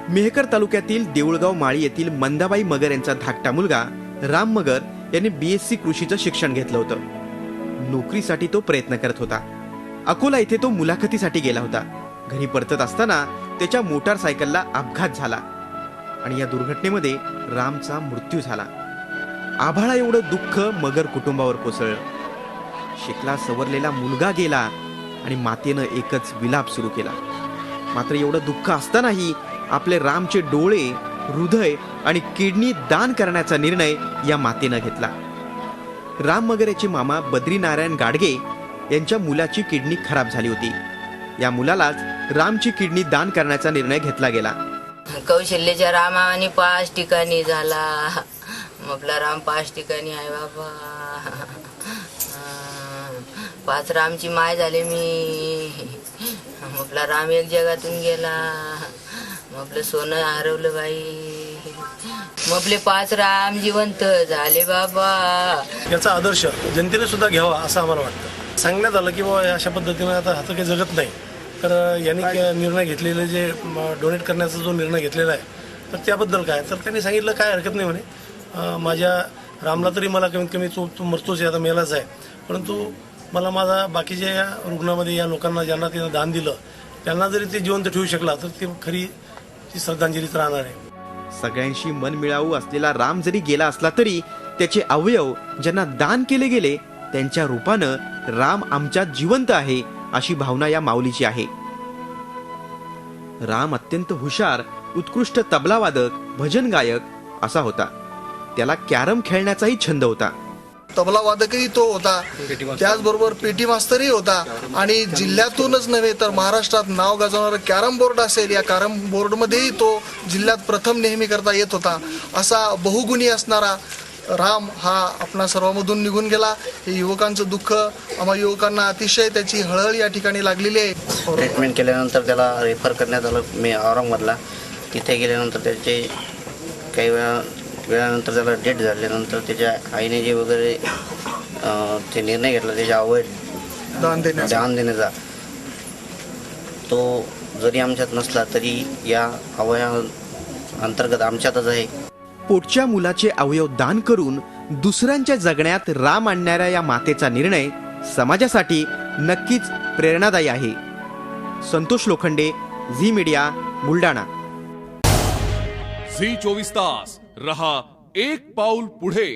मेहकर तालुक्यातील देऊळगाव माळी येथील मंदाबाई मगर यांचा धाकटा मुलगा राम मगर यांनी BSc कृषीचं शिक्षण घेतलं होतं। नोकरीसाठी तो प्रयत्न करत होता। अकोला येथे तो मुलाखतीसाठी गेला होता। घरी परतत असताना त्याच्या मोटारसायकलला अपघात झाला आणि या दुर्घटनेमध्ये रामचा मृत्यू झाला। आभाळा एवढं दुःख मगर कुटुंबावर कोसळलं। शिकला सवरलेला मुलगा गेला आणि मातेनं एकच विलाप सुरू केला। मात्र एवढं दुःख असतानाही आपले रामचे डोळे, हृदय आणि किडनी दान करण्याचा निर्णय या मातेनं घेतला। राम मगर याचे मामा बद्रीनारायण गाडगे यांच्या मुलाची किडनी खराब झाली होती। या मुलालाच रामची किडनी दान करण्याचा निर्णय घेतला गेला। कौशल्याच्या रामाने 5 ठिकाणी झाला। आपला राम 5 ठिकाणी आहे बाबा। 5 रामची माय झाले मी। आपला राम एक जगातून गेला। आपलं सोनं हरवलं बाई। आपले 5 राम जिवंत झाले बाबा। याचा आदर्श जनतेने सुद्धा घ्यावा असं आम्हाला वाटतं। सांगण्यात आलं की बाबा अशा पद्धतीने आता हात काही जगत नाही, तर यांनी निर्णय घेतलेले जे डोनेट करण्याचा जो निर्णय घेतलेला आहे तर त्याबद्दल काय, तर त्यांनी सांगितलं काय हरकत नाही म्हणे, माझ्या रामला तरी मला कमीत कमी तो मरतोच आहे, आता मेलाच आहे, परंतु मला माझा बाकीच्या या रुग्णामध्ये या लोकांना ज्यांना तिनं दान दिलं त्यांना जरी ते जिवंत ठेवू शकला तर ते खरी ती श्रद्धांजलीच राहणार आहे। सगळ्यांशी मन मिळावू असलेला राम जरी गेला असला तरी त्याचे अवयव ज्यांना दान केले गेले त्यांच्या रूपानं राम आमच्यात जिवंत आहे अशी भावना या माऊलीची आहे। राम अत्यंत हुशार, उत्कृष्ट तबलावादक, भजन गायक असा होता। त्याला कॅरम खेळण्याचाही छंद होता। तबला वादकही तो होता, त्याचबरोबर पेटी मास्तरही होता आणि जिल्ह्यातूनच नव्हे तर महाराष्ट्रात नाव गाजवणारं कॅरम बोर्ड असेल, या कॅरम बोर्डमध्येही तो जिल्ह्यात प्रथम नेहमी करता येत होता। असा बहुगुणी असणारा राम हा आपणा सर्वांमधून निघून गेला। हे युवकांचं दुःख, आम्हा युवकांना अतिशय त्याची हळहळ या ठिकाणी लागलेली आहे। ट्रीटमेंट केल्यानंतर त्याला रेफर करण्यात आलं मी औरंगाबादला। तिथे गेल्यानंतर त्याचे काही वेळानंतर त्याला डेट झाल्यानंतर त्याच्या आईने जे वगैरे ते निर्णय घेतला त्याच्या अवयव दान देण्याचा, तो जरी आमच्यात नसला तरी या अवयवा अंतर्गत आमच्यातच आहे। पोटच्या मुलाचे अवयव दान करून दुसऱ्यांच्या जगण्यात राम आणणाऱ्या या मातेचा निर्णय समाजासाठी नक्कीच प्रेरणादायी आहे। संतोष लोखंडे, झी मीडिया, बुलढाणा। झी 24 तास रहा एक पाऊल पुढे।